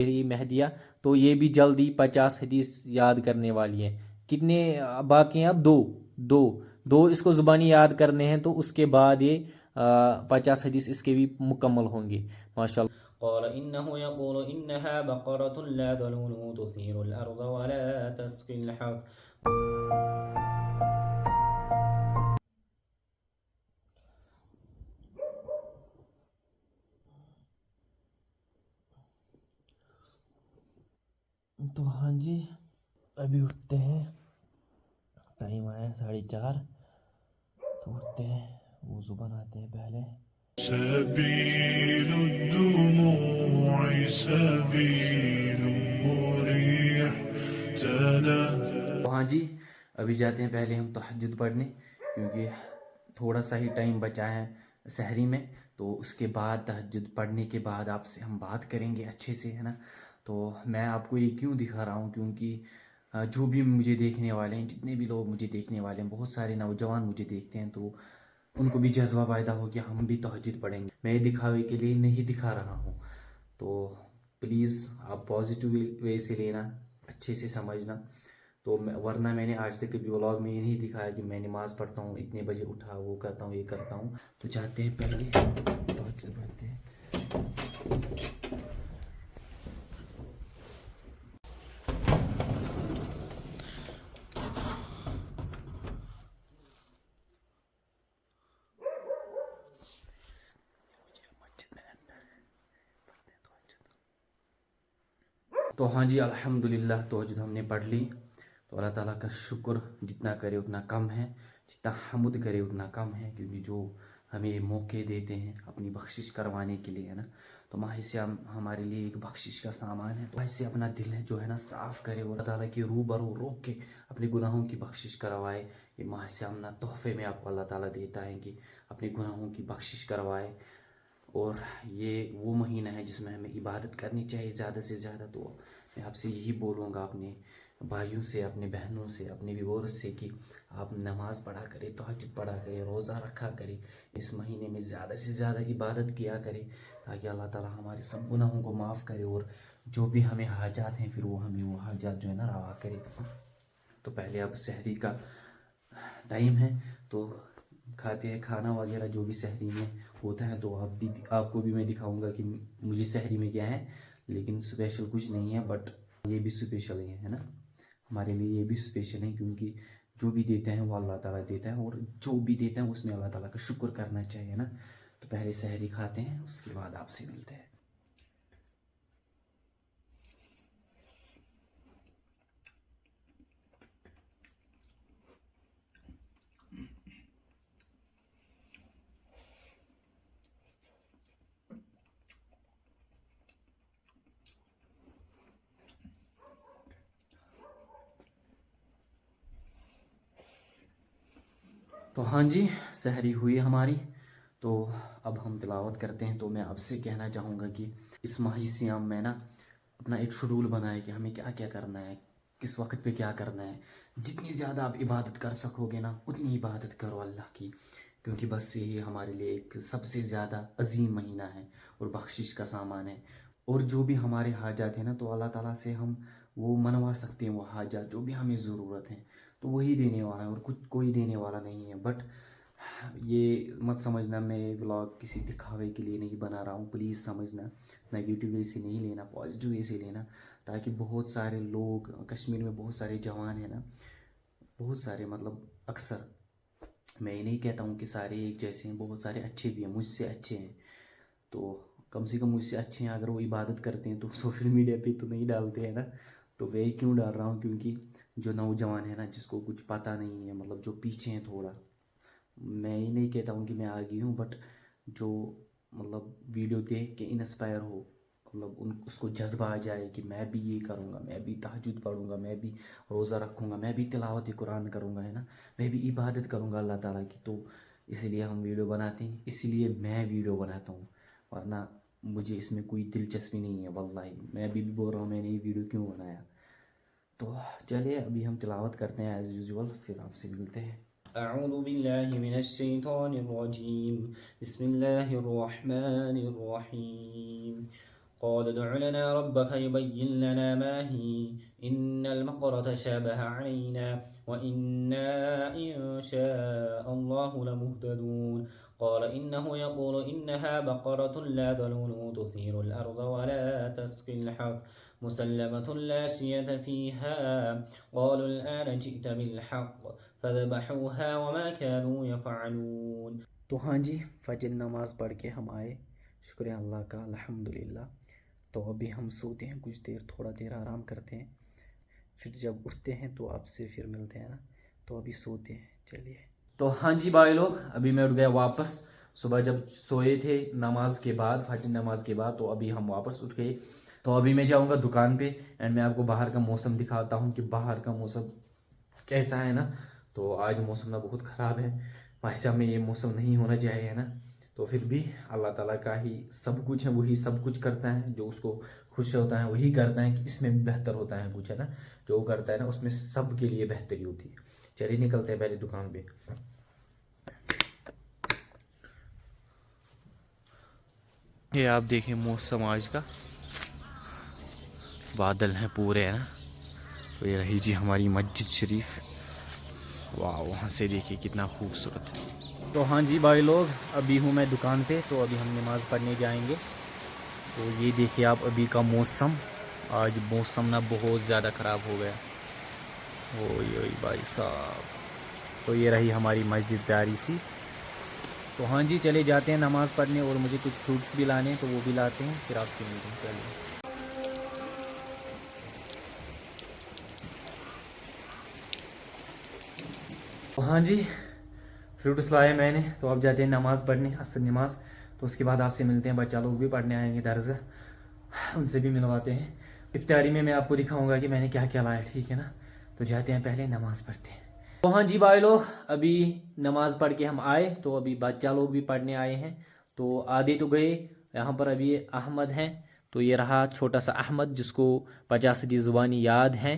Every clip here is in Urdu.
مہدیہ، تو یہ بھی جلدی 50 حدیث یاد کرنے والی ہے۔ کتنے باقی ہیں؟ اب دو دو اس کو زبانی یاد کرنے ہیں، تو اس کے بعد یہ 50 حدیث اس کے بھی مکمل ہوں گے ماشاء اللہ۔ قال إنه يقول إنها بقرة لا ذلول تثير الأرض ولا تسقي الحرث۔ تو ہاں جی، ابھی اٹھتے ہیں، ٹائم آیا 4:30، تو اٹھتے ہیں، وضو بناتے ہیں پہلے۔ سبيل الدموع سبيل مريح ہاں جی، ابھی جاتے ہیں پہلے ہم تہجد پڑھنے، کیونکہ تھوڑا سا ہی ٹائم بچا ہے سحری میں، تو اس کے بعد تہجد پڑھنے کے بعد آپ سے ہم بات کریں گے اچھے سے، ہے نا۔ تو میں آپ کو یہ کیوں دکھا رہا ہوں، کیونکہ جو بھی مجھے دیکھنے والے ہیں، جتنے بھی لوگ مجھے دیکھنے والے ہیں، بہت سارے نوجوان مجھے دیکھتے ہیں، تو ان کو بھی جذبہ پیدا ہو کہ ہم بھی تہجد پڑھیں گے۔ میں دکھاوے کے لیے نہیں دکھا رہا ہوں، تو پلیز آپ پازیٹیو وے سے لینا، اچھے سے سمجھنا۔ تو ورنہ میں نے آج تک کبھی ولاگ میں یہ نہیں دکھایا کہ میں نماز پڑھتا ہوں، اتنے بجے اٹھا، وہ کرتا ہوں، یہ کرتا ہوں۔ تو چاہتے ہیں پہلے تہجد پڑھتے ہیں۔ تو ہاں جی، الحمدللہ تہجد ہم نے پڑھ لی، تو اللہ تعالیٰ کا شکر، جتنا کرے اتنا کم ہے، جتنا حمد کرے اتنا کم ہے، کیونکہ جو ہمیں موقع دیتے ہیں اپنی بخشش کروانے کے لیے، ہے نا۔ تو ماہ سیام ہمارے لیے ایک بخشش کا سامان ہے، تو ماہ سے اپنا دل ہے جو ہے نا صاف کرے، اور اللہ تعالیٰ کی روبرو روک کے اپنے گناہوں کی بخشش کروائے۔ یہ ماہ سیام نا تحفے میں آپ کو اللہ تعالیٰ دیتا ہے کہ اپنے گناہوں کی بخشش کروائے، اور یہ وہ مہینہ ہے جس میں ہمیں عبادت کرنی چاہیے زیادہ سے زیادہ۔ تو میں آپ سے یہی بولوں گا، اپنے بھائیوں سے، اپنے بہنوں سے، اپنے ویورز سے، کہ آپ نماز پڑھا کریں، تہجد پڑھا کریں، روزہ رکھا کریں، اس مہینے میں زیادہ سے زیادہ عبادت کیا کریں، تاکہ اللہ تعالیٰ ہمارے سب گناہوں کو معاف کرے، اور جو بھی ہمیں حاجات ہیں پھر وہ ہمیں وہ حاجات جو ہے نا روا کرے۔ تو پہلے اب سحری کا ٹائم ہے، تو کھاتے ہیں کھانا وغیرہ جو بھی سحری میں ہوتا ہے، تو آپ کو بھی میں دکھاؤں گا کہ مجھے سحری میں کیا ہے، لیکن اسپیشل کچھ نہیں ہے، بٹ یہ بھی اسپیشل ہے نا، ہمارے لیے یہ بھی اسپیشل ہے، کیونکہ جو بھی دیتے ہیں وہ اللہ تعالیٰ دیتا ہے، اور جو بھی دیتا ہے اس میں اللہ تعالیٰ کا شکر کرنا چاہیے نا۔ تو پہلے سحری کھاتے ہیں، اس کے بعد آپ سے ملتے ہیں۔ تو ہاں جی، سحری ہوئی ہماری، تو اب ہم تلاوت کرتے ہیں۔ تو میں آپ سے کہنا چاہوں گا کہ اس ماہ سیام میں نا اپنا ایک شیڈول بنائے کہ ہمیں کیا کیا کرنا ہے، کس وقت پہ کیا کرنا ہے۔ جتنی زیادہ آپ عبادت کر سکو گے نا، اتنی عبادت کرو اللہ کی، کیونکہ بس یہی ہمارے لیے ایک سب سے زیادہ عظیم مہینہ ہے اور بخشش کا سامان ہے۔ اور جو بھی ہمارے حاجات ہیں نا، تو اللہ تعالیٰ سے ہم وہ منوا سکتے ہیں، وہ حاجات جو بھی ہمیں ضرورت ہے، تو وہی دینے والا ہے، اور کچھ کوئی دینے والا نہیں ہے۔ بٹ یہ مت سمجھنا میں ولاگ کسی دکھاوے کے لیے نہیں بنا رہا ہوں، پلیز سمجھنا، نیگیٹو وے سے نہیں لینا، پازیٹیو وے سے لینا، تاکہ بہت سارے لوگ کشمیر میں، بہت سارے جوان ہیں نا، بہت سارے، مطلب اکثر، میں یہ نہیں کہتا ہوں کہ سارے ایک جیسے ہیں، بہت سارے اچھے بھی ہیں، مجھ سے اچھے ہیں، تو کم سے کم مجھ سے اچھے ہیں، اگر وہ عبادت کرتے ہیں تو سوشل میڈیا پہ تو نہیں ڈالتے ہیں نا۔ تو میں کیوں ڈال رہا ہوں، کیونکہ جو نوجوان ہے نا، جس کو کچھ پتہ نہیں ہے، مطلب جو پیچھے ہیں تھوڑا، میں یہ نہیں کہتا ہوں کہ میں آگے ہوں، بٹ جو مطلب ویڈیو دیکھ کے انسپائر ہو، مطلب اس کو جذبہ آ جائے کہ میں بھی یہ کروں گا، میں بھی تہجد پڑھوں گا، میں بھی روزہ رکھوں گا، میں بھی تلاوت قرآن کروں گا، ہے نا، میں بھی عبادت کروں گا اللہ تعالیٰ کی۔ تو اسی لیے ہم ویڈیو بناتے ہیں، اسی لیے میں ویڈیو بناتا ہوں، ورنہ مجھے اس میں کوئی دلچسپی نہیں ہے، واللہ میں بھی بول رہا ہوں میں نے یہ ویڈیو کیوں بنایا۔ تو چلیے ابھی ہم تلاوت کرتے ہیں ایز یوزول، پھر آپ سے ملتے ہیں۔ اعوذ باللہ من الشیطان الرجیم، بسم اللہ الرحمن الرحیم، قال ادع لنا ربك يبين لنا ما هي إن البقرة شابه علينا وإنا إن شاء الله لمهتدون قال إنه يقول إنها بقرة لا ذلول تثير الأرض ولا تسقي الحرث مسلمة لا شية فيها قالوا الآن جئت بالحق فذبحوها وما كانوا يفعلون. تو ہاں جی فجر نماز پڑھ کے ہم آئے، شکر اللہ کا الحمدللہ. تو ابھی ہم سوتے ہیں کچھ دیر، تھوڑا دیر آرام کرتے ہیں، پھر جب اٹھتے ہیں تو آپ سے پھر ملتے ہیں نا. تو ابھی سوتے ہیں. چلیے. تو ہاں جی بھائی لوگ، ابھی میں اٹھ گیا واپس. صبح جب سوئے تھے نماز کے بعد، فجر نماز کے بعد، تو ابھی ہم واپس اٹھ گئے. تو ابھی میں جاؤں گا دکان پہ اینڈ میں آپ کو باہر کا موسم دکھاتا ہوں کہ باہر کا موسم کیسا ہے نا. تو آج موسم نا بہت خراب ہے، ماشاء میں یہ موسم نہیں ہونا چاہیے نا. تو پھر بھی اللہ تعالیٰ کا ہی سب کچھ ہے، وہی سب کچھ کرتا ہے، جو اس کو خوش ہوتا ہے وہی کرتا ہے، کہ اس میں بہتر ہوتا ہے کچھ ہے نا، جو کرتا ہے نا اس میں سب کے لیے بہتری ہوتی ہے. چلیے نکلتے ہیں پہلے دکان پہ. یہ آپ دیکھیں موسم آج کا، بادل ہیں پورے ہے نا. تو یہ رہی جی ہماری مسجد شریف، واہ وہاں سے دیکھیے کتنا خوبصورت ہے. تو ہاں جی بھائی لوگ، ابھی ہوں میں دکان پہ، تو ابھی ہم نماز پڑھنے جائیں گے. تو یہ دیکھیے آپ ابھی کا موسم، آج موسم نا بہت زیادہ خراب ہو گیا. اوئی بھائی صاحب. تو یہ رہی ہماری مسجد پیاری سی. تو ہاں جی چلے جاتے ہیں نماز پڑھنے، اور مجھے کچھ فروٹس بھی لانے ہیں تو وہ بھی لاتے ہیں، پھر آپ سے ملتے ہیں. چلیے. ہاں جی فروٹس لائے میں نے، تو اب جاتے ہیں نماز پڑھنے، عصر نماز. تو اس کے بعد آپ سے ملتے ہیں. بچہ لوگ بھی پڑھنے آئیں گے درسگاہ، ان سے بھی ملواتے ہیں. افطاری میں آپ کو دکھاؤں گا کہ میں نے کیا کیا لایا، ٹھیک ہے نا. تو جاتے ہیں پہلے نماز پڑھتے ہیں. تو ہاں جی بھائی لوگ، ابھی نماز پڑھ کے ہم آئے، تو ابھی بچہ لوگ بھی پڑھنے آئے ہیں. تو آدھے تو گئے، یہاں پر ابھی احمد ہیں. تو یہ رہا چھوٹا سا احمد، جس کو 50 حدیث زبانی یاد ہیں،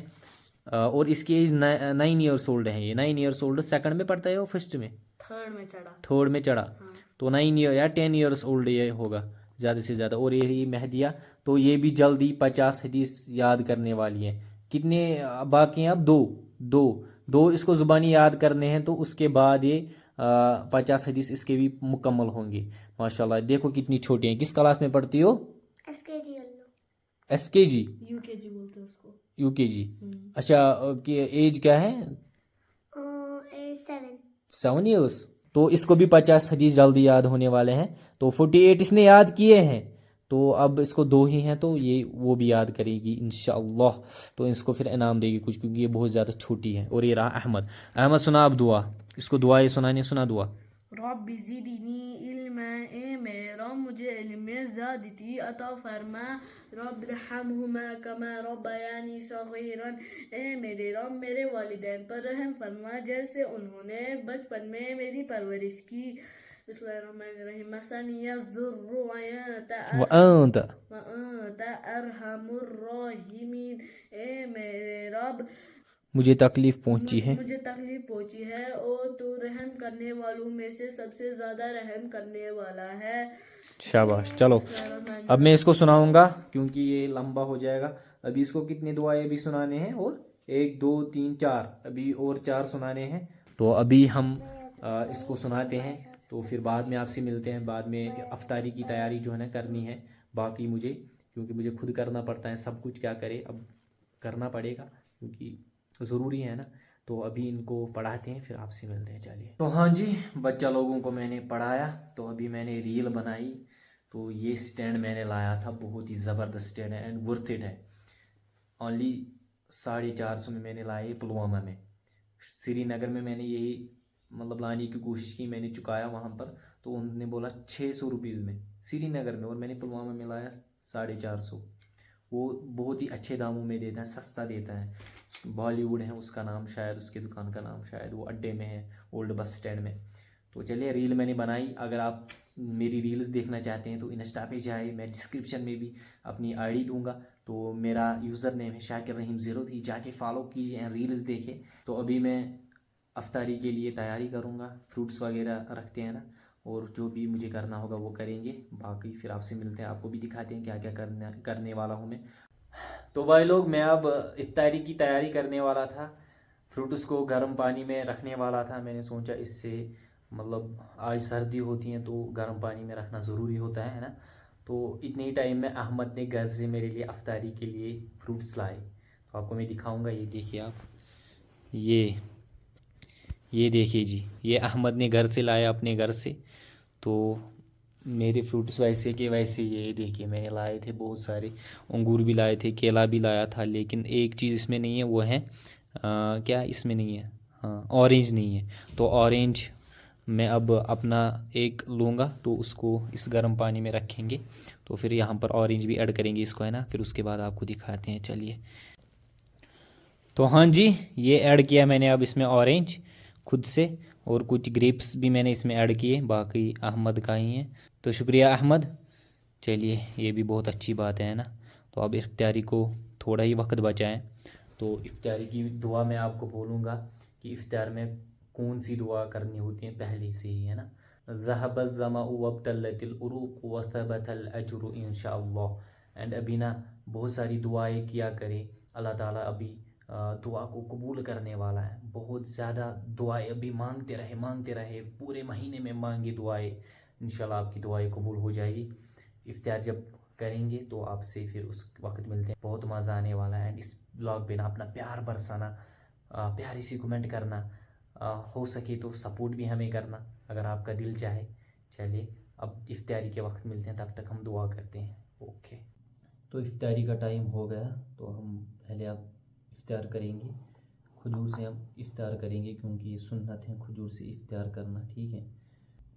اور اس کی ایج 9 ایئرس اولڈ ہے. یہ 9 ایئرس اولڈ، سیکنڈ میں پڑھتا ہے وہ فرسٹ میں؟ تھرڈ میں چڑھا. تو 9 ایئر یا 10 ایئرس اولڈ یہ ہوگا زیادہ سے زیادہ. اور یہ مہدیہ، تو یہ بھی جلدی 50 حدیث یاد کرنے والی ہیں. کتنے باقی ہیں اب؟ دو اس کو زبانی یاد کرنے ہیں. تو اس کے بعد یہ 50 حدیث اس کے بھی مکمل ہوں گے. ماشاء اللہ. دیکھو کتنی چھوٹی ہیں. کس کلاس میں پڑھتی ہو؟ ایس کے جی یو کے جی بولتے ہیں اس کو. یو کے جی. اچھا، ایج کیا ہے؟ 7 ایئرس. تو اس کو بھی 50 حدیث جلدی یاد ہونے والے ہیں. تو 48 اس نے یاد کیے ہیں. تو اب اس کو 2 ہی ہیں، تو یہ وہ بھی یاد کرے گی انشاءاللہ. تو اس کو پھر انعام دے گی کچھ، کیونکہ یہ بہت زیادہ چھوٹی ہے. اور یہ رہا احمد سنا اب دعا. اس کو دعا یہ سنانے، سنا دعا. رب زدنی علما، اے میرے رب مجھے علم میں زیادتی عطا فرما. رب ارحمہما کما ربیانی صغیرا، اے میرے رب میرے والدین پر رحم فرما جیسے انہوں نے بچپن میں میری پرورش کی. بسم اللہ الرحمن الرحیم. مسنی الضر وانت ارحم الراحمین، اے میرے رب مجھے تکلیف پہنچی ہے اور تو رحم کرنے والوں میں سے سب سے زیادہ رحم کرنے والا ہے. شاباش. چلو اب میں اس کو سناؤں گا کیونکہ یہ لمبا ہو جائے گا. ابھی اس کو کتنے دعائیں بھی سنانے ہیں؟ اور 1 2 3 4 ابھی اور 4 سنانے ہیں. تو ابھی ہم اس کو سناتے ہیں، تو پھر بعد میں آپ سے ملتے ہیں. بعد میں افطاری کی تیاری جو ہے نا کرنی ہے باقی مجھے، کیونکہ مجھے خود کرنا پڑتا ہے سب کچھ. کیا کرے، اب کرنا پڑے گا کیونکہ ضروری ہے نا. تو ابھی ان کو پڑھاتے ہیں، پھر آپ سے ملتے ہیں. چلیے. تو ہاں جی بچہ لوگوں کو میں نے پڑھایا. تو ابھی میں نے ریل بنائی. تو یہ سٹینڈ میں نے لایا تھا، بہت ہی زبردست سٹینڈ ہے اینڈ ورتھ اٹ ہے. اونلی 450 میں نے لایا پلوامہ میں. سری نگر میں میں نے یہی مطلب لانے کی کوشش کی، میں نے چکایا وہاں پر. تو انہوں نے بولا 600 روپیز میں سری نگر میں، اور میں نے پلوامہ میں لایا 450. وہ بہت ہی اچھے داموں میں دیتا ہے، سستا دیتا ہے. بالی ووڈ ہے اس کا نام شاید، اس کی دکان کا نام شاید. وہ اڈے میں ہے، اولڈ بس سٹینڈ میں. تو چلیے ریل میں نے بنائی. اگر آپ میری ریلز دیکھنا چاہتے ہیں تو انسٹا پہ جائے، میں ڈسکرپشن میں بھی اپنی آئی ڈی دوں گا. تو میرا یوزر نیم ہے شاکر رحیم 03، جا کے فالو کیجیے اینڈ ریلز دیکھیں. تو ابھی میں افطاری کے لیے تیاری کروں گا. فروٹس وغیرہ رکھتے ہیں نا، اور جو بھی مجھے کرنا ہوگا وہ کریں گے. باقی پھر آپ سے ملتے ہیں, آپ کو بھی دکھاتے ہیں کیا کیا کرنے والا ہوں میں. تو بھائی لوگ, میں اب افطاری کی تیاری کرنے والا تھا. فروٹس کو گرم پانی میں رکھنے والا تھا. میں نے سوچا اس سے مطلب آج سردی ہوتی ہیں تو گرم پانی میں رکھنا ضروری ہوتا ہے نا. تو اتنے ہی ٹائم میں احمد نے گھر سے میرے لیے افطاری کے لیے فروٹس لائے. تو آپ کو میں دکھاؤں گا, یہ دیکھیے آپ, یہ دیکھیے جی, یہ احمد نے گھر سے لایا اپنے گھر سے. تو میرے فروٹس ویسے کہ ویسے یہ دیکھیے میں نے لائے تھے بہت سارے. انگور بھی لائے تھے, کیلا بھی لایا تھا, لیکن ایک چیز اس میں نہیں ہے, وہ ہے کیا اس میں نہیں ہے, ہاں اورینج نہیں ہے. تو اورینج میں اب اپنا ایک لوں گا تو اس کو اس گرم پانی میں رکھیں گے. تو پھر یہاں پر اورینج بھی ایڈ کریں گے اس کو, ہے نا. پھر اس کے بعد آپ کو دکھاتے ہیں, چلیے. تو ہاں جی, یہ ایڈ کیا میں نے اب اس میں اورینج خود سے, اور کچھ گریپس بھی میں نے اس میں ایڈ کیے, باقی احمد کا ہی ہیں. تو شکریہ احمد. چلیے, یہ بھی بہت اچھی بات ہے نا. تو اب افطاری کو تھوڑا ہی وقت بچا ہے. تو افطاری کی دعا میں آپ کو بولوں گا کہ افطار میں کون سی دعا کرنی ہوتی ہیں پہلے سے ہی, ہے نا. ذهب الظمأ وابتلت العروق وثبت الاجر ان شاء اللہ. اینڈ ابھی نا بہت ساری دعائیں کیا کرے, اللہ تعالیٰ ابھی دعا کو قبول کرنے والا ہے. بہت زیادہ دعائیں ابھی مانگتے رہے, پورے مہینے میں مانگے دعائیں, انشاءاللہ آپ کی دعائیں قبول ہو جائے گی. افطار جب کریں گے تو آپ سے پھر اس وقت ملتے ہیں, بہت مزہ آنے والا ہے. اینڈ اس بلاگ پہ نا اپنا پیار برسانا, پیاری سی کمنٹ کرنا, ہو سکے تو سپورٹ بھی ہمیں کرنا اگر آپ کا دل چاہے. چلیے, اب افطاری کے وقت ملتے ہیں, تب تک ہم دعا کرتے ہیں. اوکے. تو افطاری کا ٹائم ہو گیا, تو ہم پہلے اب افطار کریں گے. کھجور سے ہم افطار کریں گے کیونکہ یہ سنت ہے کھجور سے افطار کرنا, ٹھیک ہے.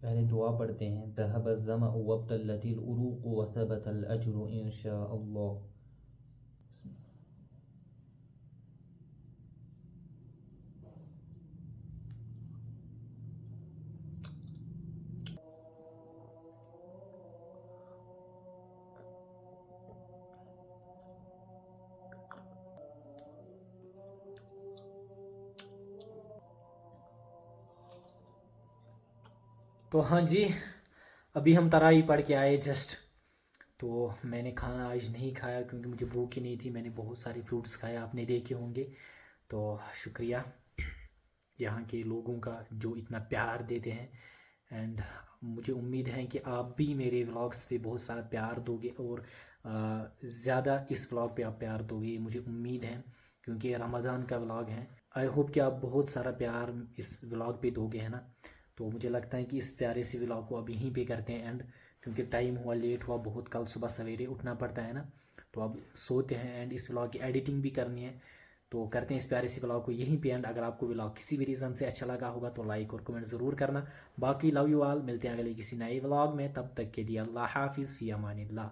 پہلے دعا پڑھتے ہیں. ذهب الظمأ وابتلت العروق وثبت الاجر ان شاء اللہ. تو ہاں جی, ابھی ہم تراویح پڑھ کے آئے جسٹ. تو میں نے کھانا آج نہیں کھایا کیونکہ مجھے بھوک ہی نہیں تھی. میں نے بہت سارے فروٹس کھائے, آپ نے دیکھے ہوں گے. تو شکریہ یہاں کے لوگوں کا جو اتنا پیار دیتے ہیں. اینڈ مجھے امید ہے کہ آپ بھی میرے ولاگس پہ بہت سارا پیار دو گے, اور زیادہ اس ولاگ پہ آپ پیار دو گے, مجھے امید ہے, کیونکہ یہ رمضان کا ولاگ ہے. آئی ہوپ کہ آپ بہت سارا پیار اس ولاگ پہ دو گے, ہے نا. تو مجھے لگتا ہے کہ اس پیارے سی ولاگ کو اب یہیں پہ کرتے ہیں اینڈ, کیونکہ ٹائم ہوا, لیٹ ہوا بہت, کل صبح سویرے اٹھنا پڑتا ہے نا. تو اب سوتے ہیں, اینڈ اس ولاگ کی ایڈیٹنگ بھی کرنی ہے. تو کرتے ہیں اس پیارے سی ولاگ کو یہیں پہ اینڈ. اگر آپ کو ولاگ کسی بھی ریزن سے اچھا لگا ہوگا تو لائک اور کمنٹ ضرور کرنا. باقی لو یو آل, ملتے ہیں اگلے کسی نئے ولاگ میں, تب تک کے لیے اللہ حافظ, فی امان اللہ.